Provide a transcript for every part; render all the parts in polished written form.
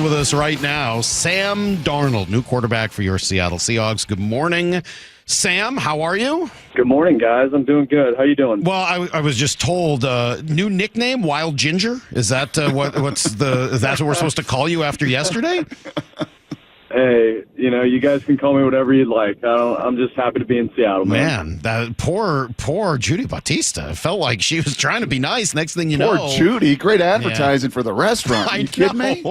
phone with us right now, Sam Darnold, new quarterback for your Seattle Seahawks. Good morning, Sam. How are you? Good morning, guys. I'm doing good. How you doing? Well, I was just told new nickname, Wild Ginger. Is that is that what we're supposed to call you after yesterday? Hey, you guys can call me whatever you'd like. I'm just happy to be in Seattle, man. That poor Judy Bautista. It felt like she was trying to be nice. Next thing you know, poor Judy. Great advertising for the restaurant. Are you kidding me?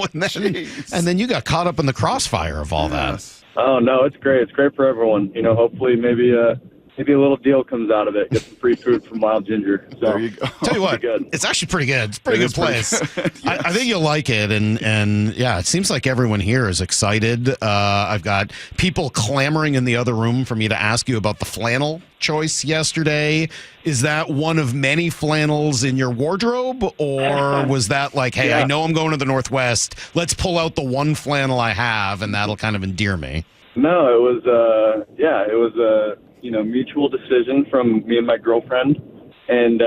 And then you got caught up in the crossfire of all that. Oh no, it's great. It's great for everyone. Hopefully maybe a little deal comes out of it. Get some free food from Wild Ginger. So, there you go. Tell you what, it's actually pretty good. It's a pretty good place. Yes. I think you'll like it. And yeah, it seems like everyone here is excited. I've got people clamoring in the other room for me to ask you about the flannel choice yesterday. Is that one of many flannels in your wardrobe? Or was that like, hey, I know I'm going to the Northwest. Let's pull out the one flannel I have, and that'll kind of endear me? No, it was a mutual decision from me and my girlfriend. And,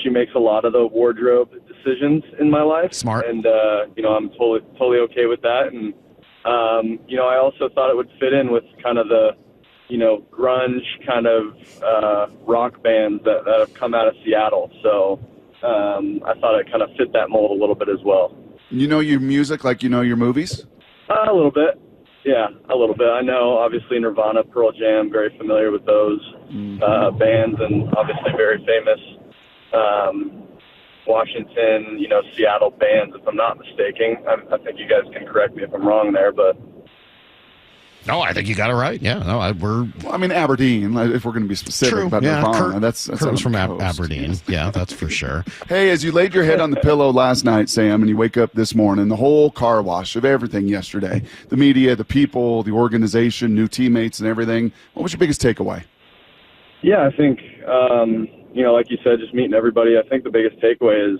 she makes a lot of the wardrobe decisions in my life. Smart. And, I'm totally okay with that. And, I also thought it would fit in with kind of the, grunge kind of rock bands that have come out of Seattle. So I thought it kind of fit that mold a little bit as well. You know your music like you know your movies? A little bit. Yeah, a little bit. I know, obviously, Nirvana, Pearl Jam, very familiar with those bands, and obviously very famous Washington, Seattle bands, if I'm not mistaken. I think you guys can correct me if I'm wrong there, but... No, I think you got it right. Yeah, no, Aberdeen. If we're going to be specific about Nirvana, that's Kurt's from Aberdeen. Yeah, that's for sure. Hey, as you laid your head on the pillow last night, Sam, and you wake up this morning, the whole car wash of everything yesterday, the media, the people, the organization, new teammates, and everything. What was your biggest takeaway? Yeah, I think like you said, just meeting everybody. I think the biggest takeaway is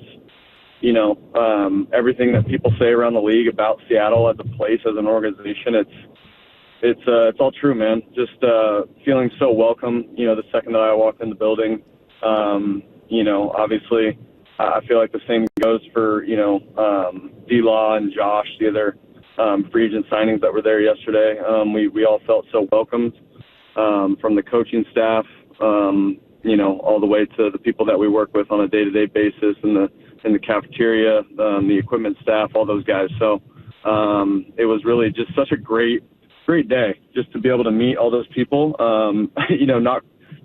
everything that people say around the league about Seattle as a place, as an organization. It's all true, man. Just feeling so welcome, the second that I walked in the building. Obviously, I feel like the same goes for, D-Law and Josh, the other free agent signings that were there yesterday. We all felt so welcomed from the coaching staff, all the way to the people that we work with on a day-to-day basis in the cafeteria, the equipment staff, all those guys. So it was really just such a great day just to be able to meet all those people.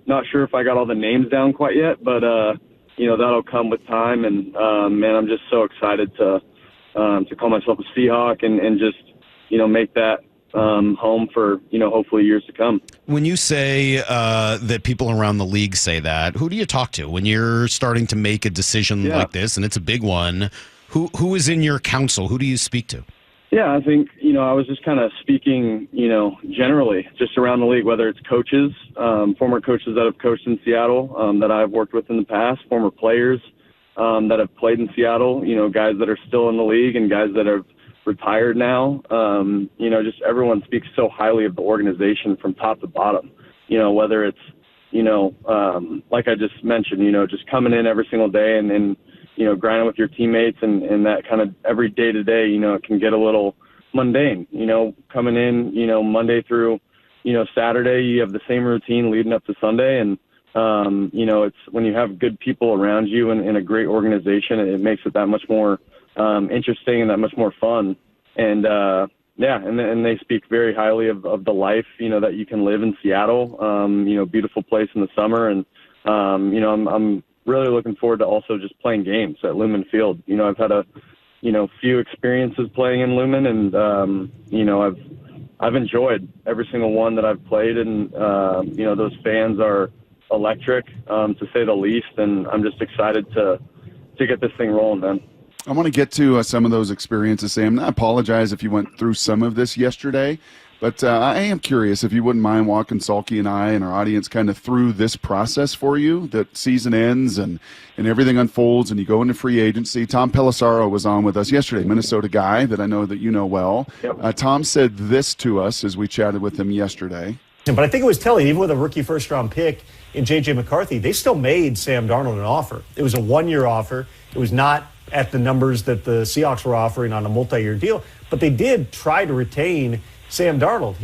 Not sure if I got all the names down quite yet, but that'll come with time. And man, I'm just so excited to call myself a Seahawk and just make that home for hopefully years to come. When you say that people around the league say that, who do you talk to when you're starting to make a decision like this, and it's a big one? Who is in your council? Who do you speak to? Yeah, I think, I was just kind of speaking, generally just around the league, whether it's coaches, former coaches that have coached in Seattle that I've worked with in the past, former players that have played in Seattle, guys that are still in the league and guys that have retired now. Just everyone speaks so highly of the organization from top to bottom, whether it's, like I just mentioned, just coming in every single day and grinding with your teammates and that kind of every day to day, it can get a little mundane, coming in, Monday through, Saturday, you have the same routine leading up to Sunday. And, it's when you have good people around you and in a great organization, it makes it that much more interesting and that much more fun. And, and they speak very highly of the life, that you can live in Seattle, beautiful place in the summer. And, I'm really looking forward to also just playing games at Lumen Field. I've had a, few experiences playing in Lumen, and, I've enjoyed every single one that I've played, and, those fans are electric, to say the least, and I'm just excited to get this thing rolling, man. I want to get to some of those experiences, Sam. I apologize if you went through some of this yesterday, but I am curious if you wouldn't mind walking Salky and I and our audience kind of through this process for you, that season ends and everything unfolds and you go into free agency. Tom Pelissaro was on with us yesterday, Minnesota guy that I know that you know well. Yep. Tom said this to us as we chatted with him yesterday. But I think it was telling, even with a rookie first-round pick in J.J. McCarthy, they still made Sam Darnold an offer. It was a one-year offer. It was not at the numbers that the Seahawks were offering on a multi-year deal. But they did try to retain Sam Darnold.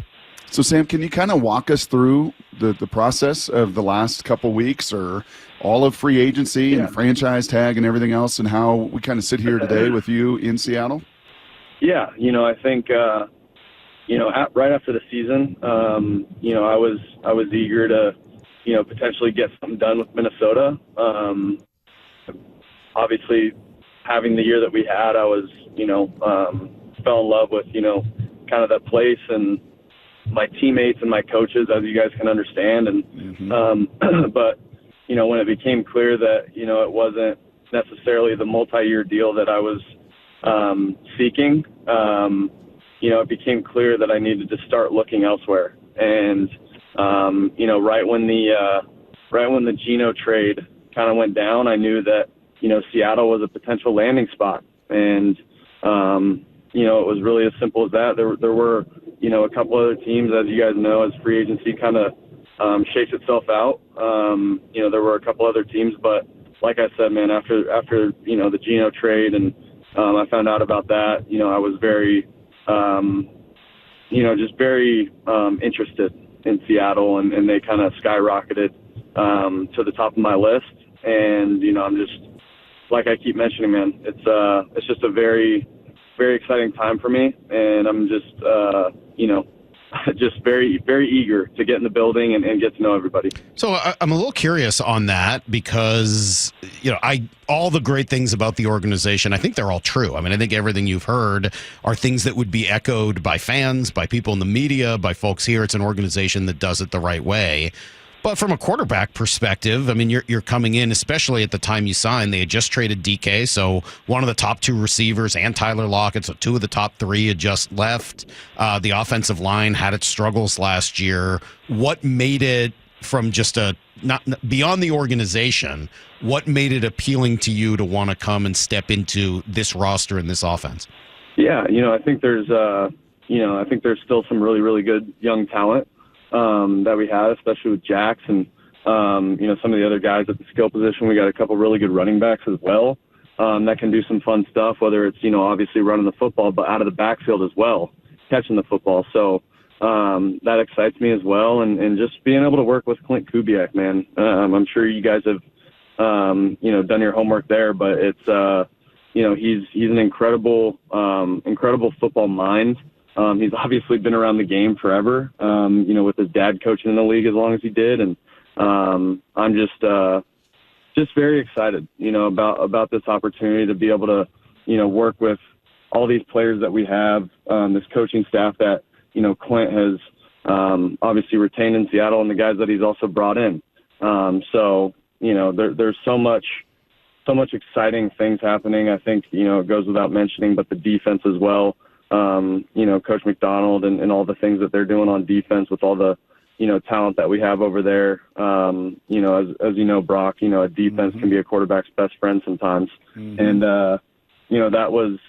So, Sam, can you kind of walk us through the process of the last couple weeks or all of free agency and the franchise tag and everything else and how we kind of sit here today with you in Seattle? Yeah, I think, right after the season, I was eager to, potentially get something done with Minnesota. Obviously, having the year that we had, I was, fell in love with, kind of that place and my teammates and my coaches, as you guys can understand. And, but, when it became clear that, it wasn't necessarily the multi-year deal that I was seeking, it became clear that I needed to start looking elsewhere. And, right when the Geno trade kind of went down, I knew that, Seattle was a potential landing spot. And, it was really as simple as that. There were, a couple other teams, as you guys know, as free agency kind of shakes itself out. There were a couple other teams, but like I said, man, after the Geno trade and I found out about that, I was very, just very interested in Seattle, and they kind of skyrocketed to the top of my list. And I'm just, like I keep mentioning, man, it's just a very, very exciting time for me, and I'm just just very, very eager to get in the building and get to know everybody. So I'm a little curious on that because, all the great things about the organization, I think they're all true. I mean, I think everything you've heard are things that would be echoed by fans, by people in the media, by folks here. It's an organization that does it the right way. But from a quarterback perspective, I mean, you're coming in, especially at the time you signed, they had just traded DK, so one of the top two receivers, and Tyler Lockett, so two of the top three had just left. The offensive line had its struggles last year. What made it, from just not beyond the organization, what made it appealing to you to want to come and step into this roster and this offense? Yeah, I think there's still some really, really good young talent that we have, especially with Jax and, some of the other guys at the skill position. We got a couple really good running backs as well that can do some fun stuff, whether it's, obviously running the football, but out of the backfield as well, catching the football. So that excites me as well. And just being able to work with Klint Kubiak, man. I'm sure you guys have, done your homework there, but it's, he's an incredible football mind. He's obviously been around the game forever, with his dad coaching in the league as long as he did. And I'm just very excited, about this opportunity to be able to, work with all these players that we have, this coaching staff that, Klint has obviously retained in Seattle, and the guys that he's also brought in. So, there's so much exciting things happening. I think, it goes without mentioning, but the defense as well. Coach McDonald and all the things that they're doing on defense with all the, talent that we have over there. As you know, Brock, a defense can be a quarterback's best friend sometimes. And, that was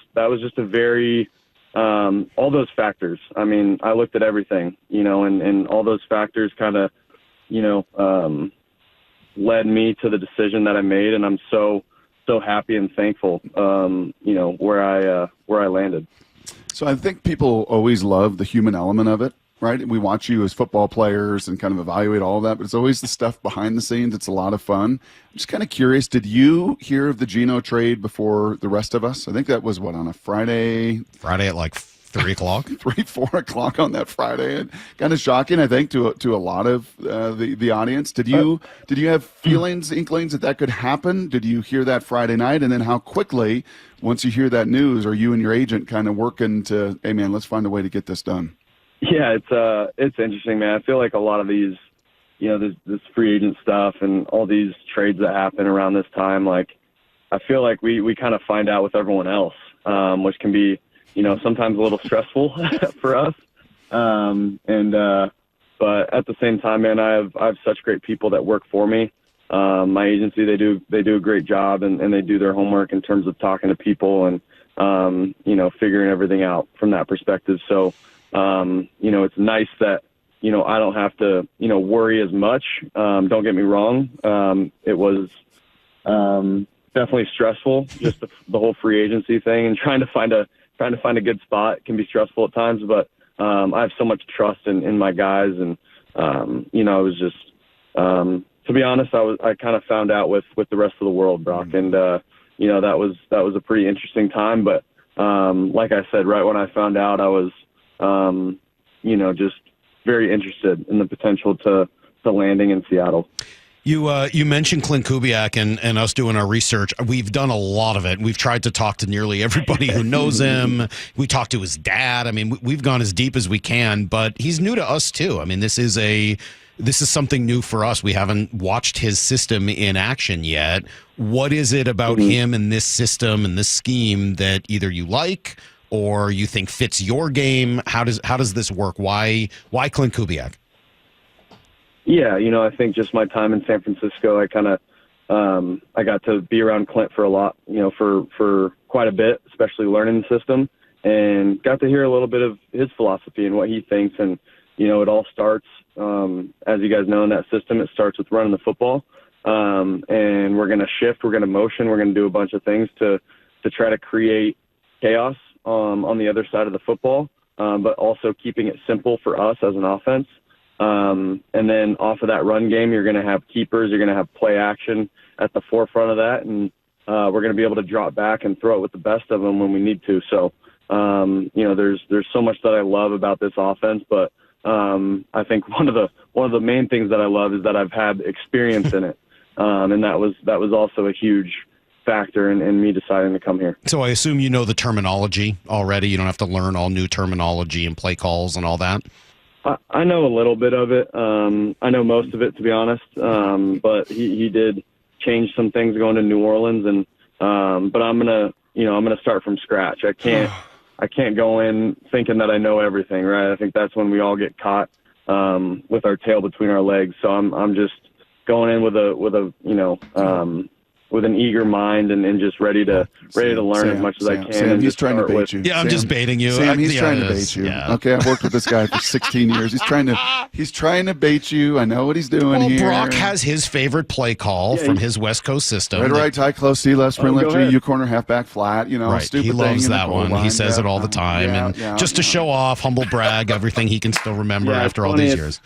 just a very, all those factors. I mean, I looked at everything, and all those factors kind of, led me to the decision that I made. And I'm so happy and thankful, where I landed. So I think people always love the human element of it, right? We watch you as football players and kind of evaluate all of that, but it's always the stuff behind the scenes. It's a lot of fun. I'm just kind of curious, did you hear of the Geno trade before the rest of us? I think that was, on a Friday? Friday at like 3 o'clock? 4 o'clock on that Friday. And kind of shocking, I think, to a lot of the audience. Did you have feelings, inklings that could happen? Did you hear that Friday night? And then how quickly, once you hear that news, are you and your agent kind of working to, hey, man, let's find a way to get this done? Yeah, it's interesting, man. I feel like a lot of these, this free agent stuff and all these trades that happen around this time, like, I feel like we kind of find out with everyone else, which can be, sometimes a little stressful for us. But at the same time, man, I have such great people that work for me. My agency, they do a great job and they do their homework in terms of talking to people and, figuring everything out from that perspective. So, it's nice that, I don't have to, worry as much. Don't get me wrong. It was, definitely stressful, just the whole free agency thing and trying to find a good spot can be stressful at times. But I have so much trust in my guys, and I was just to be honest, I kind of found out with the rest of the world, Brock, and that was a pretty interesting time. But like I said, right when I found out, I was just very interested in the potential to landing in Seattle. You mentioned Klint Kubiak and us doing our research. We've done a lot of it. We've tried to talk to nearly everybody who knows him. We talked to his dad. I mean, we've gone as deep as we can, but he's new to us too. I mean, this is something new for us. We haven't watched his system in action yet. What is it about him and this system and this scheme that either you like or you think fits your game? How does this work? Why Klint Kubiak? Yeah, I think just my time in San Francisco, I got to be around Klint for a lot, for quite a bit, especially learning the system, and got to hear a little bit of his philosophy and what he thinks. And, it all starts, as you guys know, in that system, it starts with running the football. And we're going to shift, we're going to motion, we're going to do a bunch of things to try to create chaos on the other side of the football, but also keeping it simple for us as an offense. And then off of that run game, you're going to have keepers, you're going to have play action at the forefront of that, and we're going to be able to drop back and throw it with the best of them when we need to. So, there's so much that I love about this offense, but I think one of the main things that I love is that I've had experience in it, and that was also a huge factor in me deciding to come here. So I assume you know the terminology already. You don't have to learn all new terminology and play calls and all that. I know a little bit of it. I know most of it, to be honest. But he did change some things going to New Orleans, and but I'm gonna start from scratch. I can't go in thinking that I know everything, right? I think that's when we all get caught with our tail between our legs. So I'm just going in with an eager mind and just ready to learn as much as I can. Sam, he's trying to bait you. Yeah, I'm just baiting you. Sam, he's trying to bait you. Yeah. Okay, I've worked with this guy for 16 years. He's trying to bait you. I know what he's doing here. Brock has his favorite play call from his West Coast system. Red, right, tie, close, C, left, sprint, left, U corner, halfback, flat. Right. Stupid he loves thing that one. He says it all the time, just to show off, humble brag, everything he can still remember after all these years.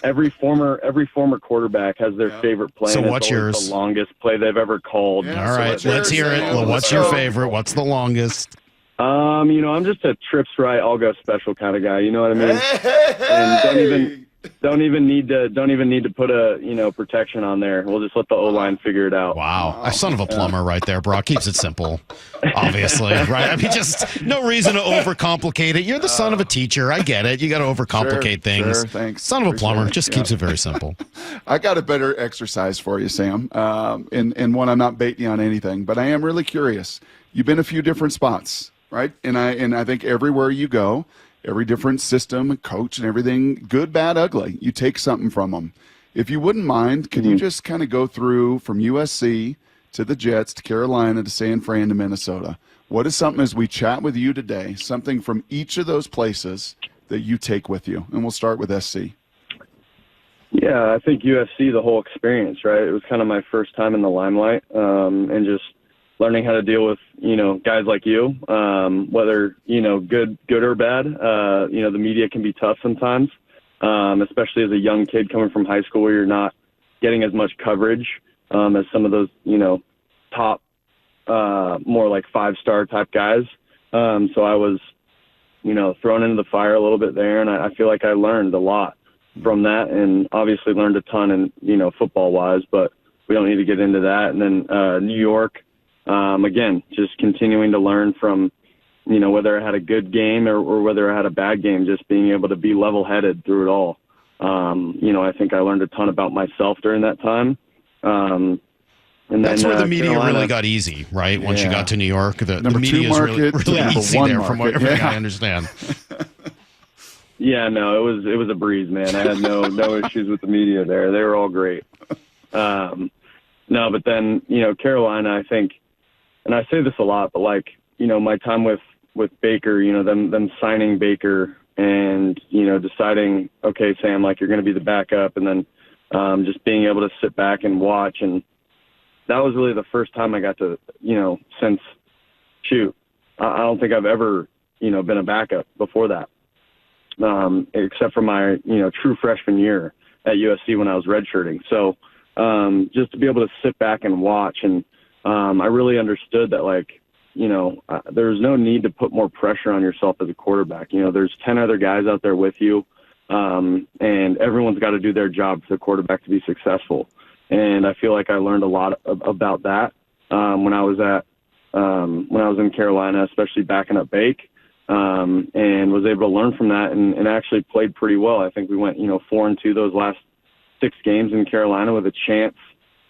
Every former quarterback has their favorite play. So what's yours? The longest play they've ever called. Yeah, all right, let's hear it. Well, what's your favorite? What's the longest? I'm just a trips right, I'll go special kind of guy. You know what I mean? And don't even need to put a protection on there. We'll just let the O-line figure it out. Wow. A son of a plumber right there, Brock. Keeps it simple, obviously, right? I mean, just no reason to overcomplicate it. You're the son of a teacher. I get it. You got to overcomplicate things. Sure, thanks. Son of a plumber just keeps it very simple. I got a better exercise for you, Sam. And one, I'm not baiting you on anything, but I am really curious. You've been a few different spots, right? And I think everywhere you go, every different system, coach, and everything, good, bad, ugly, you take something from them. If you wouldn't mind, could you just kind of go through from USC to the Jets to Carolina to San Fran to Minnesota? What is something as we chat with you today, something from each of those places that you take with you? And we'll start with SC. Yeah, I think USC, the whole experience, right? It was kind of my first time in the limelight, and just learning how to deal with, guys like you, whether, good or bad. The media can be tough sometimes, especially as a young kid coming from high school where you're not getting as much coverage as some of those, top, more like 5-star type guys. So I was, thrown into the fire a little bit there, and I feel like I learned a lot from that, and obviously learned a ton in, football-wise, but we don't need to get into that. And then New York, again, just continuing to learn from, whether I had a good game or whether I had a bad game, just being able to be level-headed through it all. I think I learned a ton about myself during that time. And that's then, where the media Carolina really got easy, right? Once you got to New York, the Number media two is really, market, really number easy one there, from market. everything I understand. Yeah, no, it was a breeze, man. I had no issues with the media there. They were all great. No, but then, Carolina, I think, and I say this a lot, but my time with Baker, them signing Baker and, deciding, okay, Sam, you're going to be the backup, and then just being able to sit back and watch, and that was really the first time I got to, since I don't think I've ever, been a backup before that, except for my, true freshman year at USC when I was redshirting. So just to be able to sit back and watch, and I really understood that, there's no need to put more pressure on yourself as a quarterback. There's 10 other guys out there with you, and everyone's got to do their job for the quarterback to be successful. And I feel like I learned a lot about that when I was in Carolina, especially backing up Bake, and was able to learn from that and actually played pretty well. I think we went 4-2 those last 6 games in Carolina with a chance,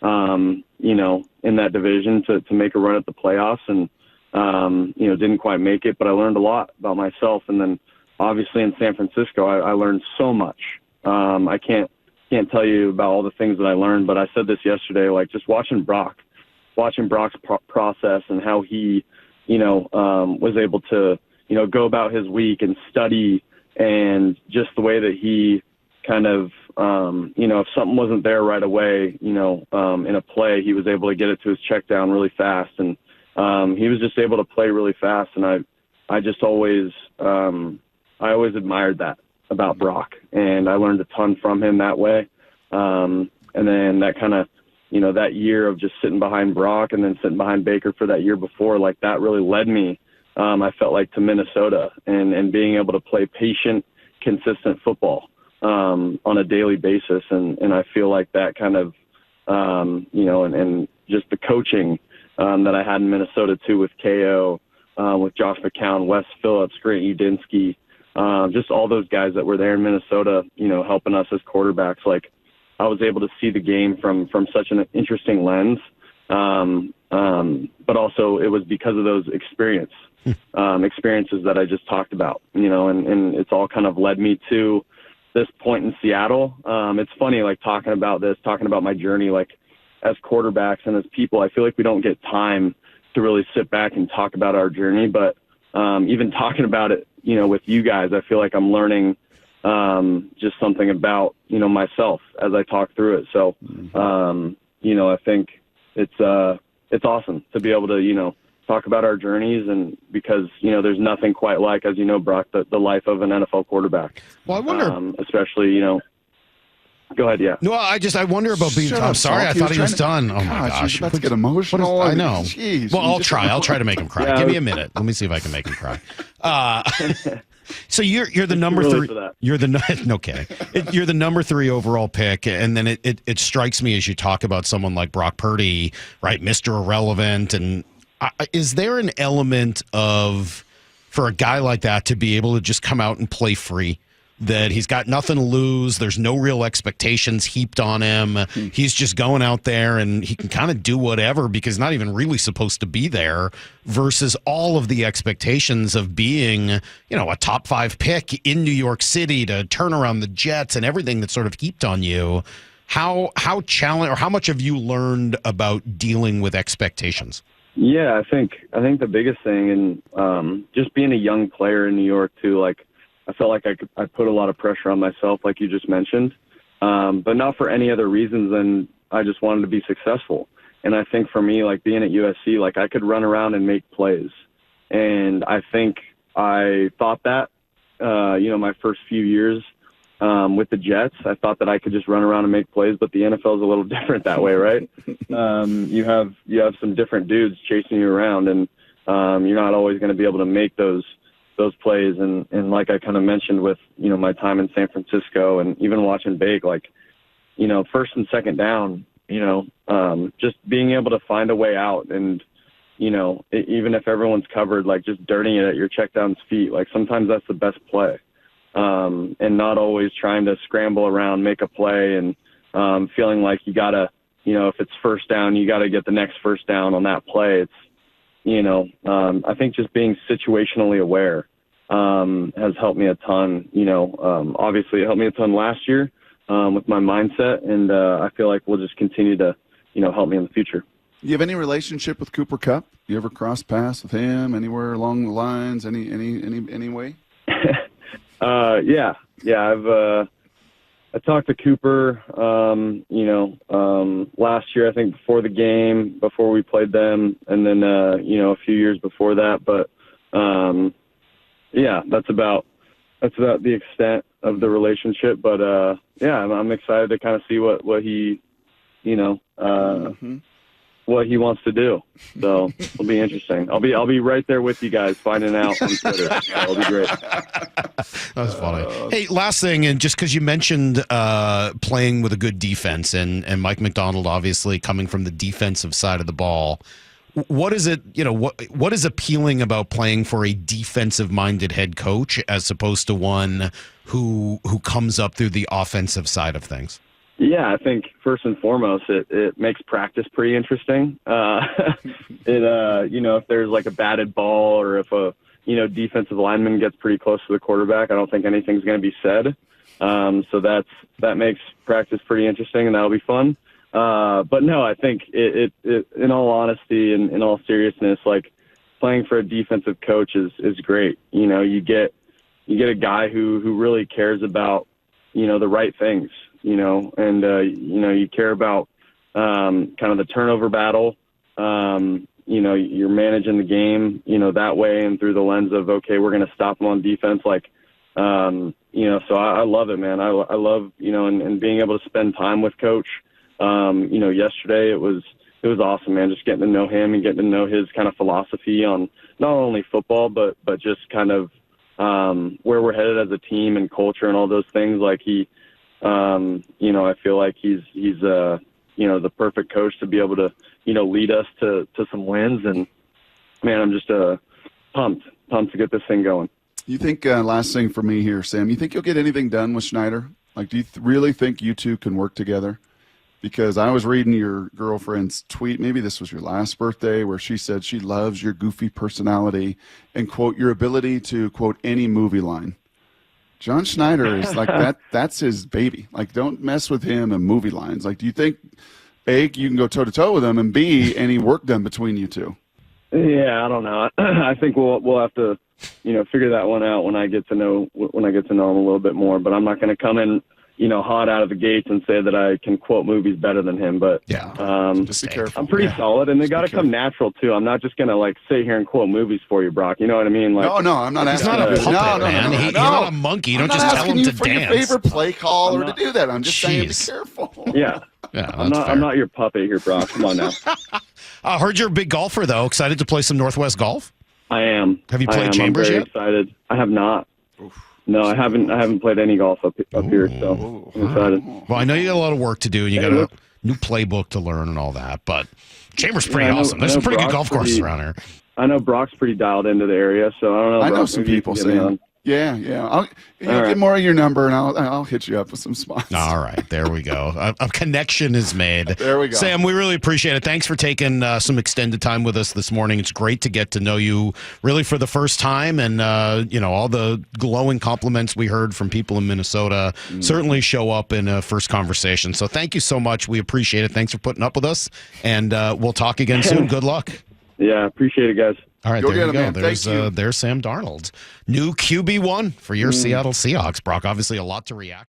in that division to make a run at the playoffs, and didn't quite make it. But I learned a lot about myself, and then obviously in San Francisco, I learned so much. I can't tell you about all the things that I learned, but I said this yesterday, just watching Brock's process and how he, was able to, go about his week and study, and just the way that he kind of, if something wasn't there right away, in a play, he was able to get it to his check down really fast. And he was just able to play really fast. And I just always, I always admired that about Brock, and I learned a ton from him that way. And then that kind of, that year of just sitting behind Brock and then sitting behind Baker for that year before, that really led me, I felt like, to Minnesota and being able to play patient, consistent football on a daily basis. And I feel like that kind of, and just the coaching that I had in Minnesota too, with KO, with Josh McCown, Wes Phillips, Grant Udinsky, just all those guys that were there in Minnesota, helping us as quarterbacks. I was able to see the game from such an interesting lens. But also it was because of those experiences that I just talked about, and it's all kind of led me to this point in Seattle. It's funny, talking about my journey, as quarterbacks and as people. I feel like we don't get time to really sit back and talk about our journey, but even talking about it, with you guys, I feel like I'm learning just something about, myself as I talk through it. So, I think it's awesome to be able to, talk about our journeys, and because, there's nothing quite like, as Brock, the life of an NFL quarterback. Well, I wonder, especially, go ahead. Yeah. No, I wonder about being, I'm sorry. I thought he was done. Oh my gosh. About to get emotional. I know. Jeez, well, I'll try to make him cry. Yeah, Give me a minute. Let me see if I can make him cry. So you're the number really 3. You're the no kidding. You're the number 3 overall pick, and then it strikes me as you talk about someone like Brock Purdy, right, Mr. Irrelevant, and is there an element of, for a guy like that to be able to just come out and play free, that he's got nothing to lose, there's no real expectations heaped on him, he's just going out there and he can kind of do whatever because he's not even really supposed to be there, versus all of the expectations of being, a top 5 pick in New York City to turn around the Jets and everything that's sort of heaped on you? How challenge, or how much have you learned about dealing with expectations? Yeah, I think the biggest thing, and just being a young player in New York too, I felt like I put a lot of pressure on myself, like you just mentioned, but not for any other reasons than I just wanted to be successful. And I think for me, being at USC, I could run around and make plays. And I think I thought that, my first few years with the Jets, I thought that I could just run around and make plays, but the NFL is a little different that way, right? You have some different dudes chasing you around, and you're not always going to be able to make those plays. And like I kind of mentioned with, my time in San Francisco and even watching Bake, first and second down, just being able to find a way out, and, even if everyone's covered, just dirtying it at your checkdown's feet, sometimes that's the best play. And not always trying to scramble around, make a play, and feeling like you gotta, if it's first down, you gotta get the next first down on that play. It's, I think just being situationally aware has helped me a ton. Obviously it helped me a ton last year with my mindset, and I feel like we'll just continue to, help me in the future. Do you have any relationship with Cooper Kupp? You ever cross paths with him anywhere along the lines? Any way? Yeah. I've I talked to Cooper, last year, I think before the game, before we played them, and then, a few years before that. But, that's about the extent of the relationship. But, I'm excited to kind of see what he, what he wants to do. So it'll be interesting. I'll be right there with you guys finding out on Twitter. It'll be great. That was funny. Hey, last thing, and just because you mentioned playing with a good defense and Mike McDonald obviously coming from the defensive side of the ball, what is it, what is appealing about playing for a defensive-minded head coach as opposed to one who comes up through the offensive side of things? Yeah, I think first and foremost, it makes practice pretty interesting. If there's like a batted ball or if a, defensive lineman gets pretty close to the quarterback, I don't think anything's going to be said. So that makes practice pretty interesting, and that'll be fun. But no, I think it in all honesty and in all seriousness, like playing for a defensive coach is great. You get a guy who really cares about, the right things. You care about kind of the turnover battle. You're managing the game, that way and through the lens of, okay, we're going to stop them on defense. So I love it, man. I love, and being able to spend time with Coach. Yesterday it was awesome, man, just getting to know him and getting to know his kind of philosophy on not only football, but just kind of where we're headed as a team and culture and all those things. Like I feel like he's the perfect coach to be able to, lead us to some wins. And man, I'm just pumped to get this thing going. You think, last thing for me here, Sam, you think you'll get anything done with Schneider? Like, do you really think you two can work together? Because I was reading your girlfriend's tweet, maybe this was your last birthday, where she said she loves your goofy personality and, quote, your ability to, quote, any movie line. John Schneider is like that. That's his baby. Like, don't mess with him and movie lines. Like, do you think, A, you can go toe-to-toe with him, and B, any work done between you two? Yeah, I don't know. I think we'll have to, figure that one out when I get to know him a little bit more. But I'm not going to come in, hot out of the gates and say that I can quote movies better than him. But just be careful. I'm pretty solid, and they got to come natural too. I'm not just going to sit here and quote movies for you, Brock. You know what I mean? No, I'm not asking. He's not a puppet, man. He's not a monkey. You don't just tell him to for dance. Your favorite play call or to do that. I'm just saying, be careful. Yeah. I'm not your puppet here, Brock. Come on now. Heard you're a big golfer, though. Excited to play some Northwest golf? I am. Have you played Chambers I'm very yet? Excited. I have not. Oof. No, I haven't played any golf up here, so I'm excited. Well, I know you got a lot of work to do, and you got a new playbook to learn and all that, but Chambers pretty awesome. There's some pretty good golf courses around here. I know Brock's pretty dialed into the area, so I don't know. I know some people, Sam. Yeah. I'll get more of your number, and I'll hit you up with some spots. All right, there we go. A connection is made. There we go. Sam, we really appreciate it. Thanks for taking some extended time with us this morning. It's great to get to know you really for the first time, and all the glowing compliments we heard from people in Minnesota certainly show up in a first conversation. So thank you so much. We appreciate it. Thanks for putting up with us, and we'll talk again soon. Good luck. Yeah, appreciate it, guys. All right, there you go. There's Sam Darnold, new QB1 for your Seattle Seahawks. Brock, obviously a lot to react.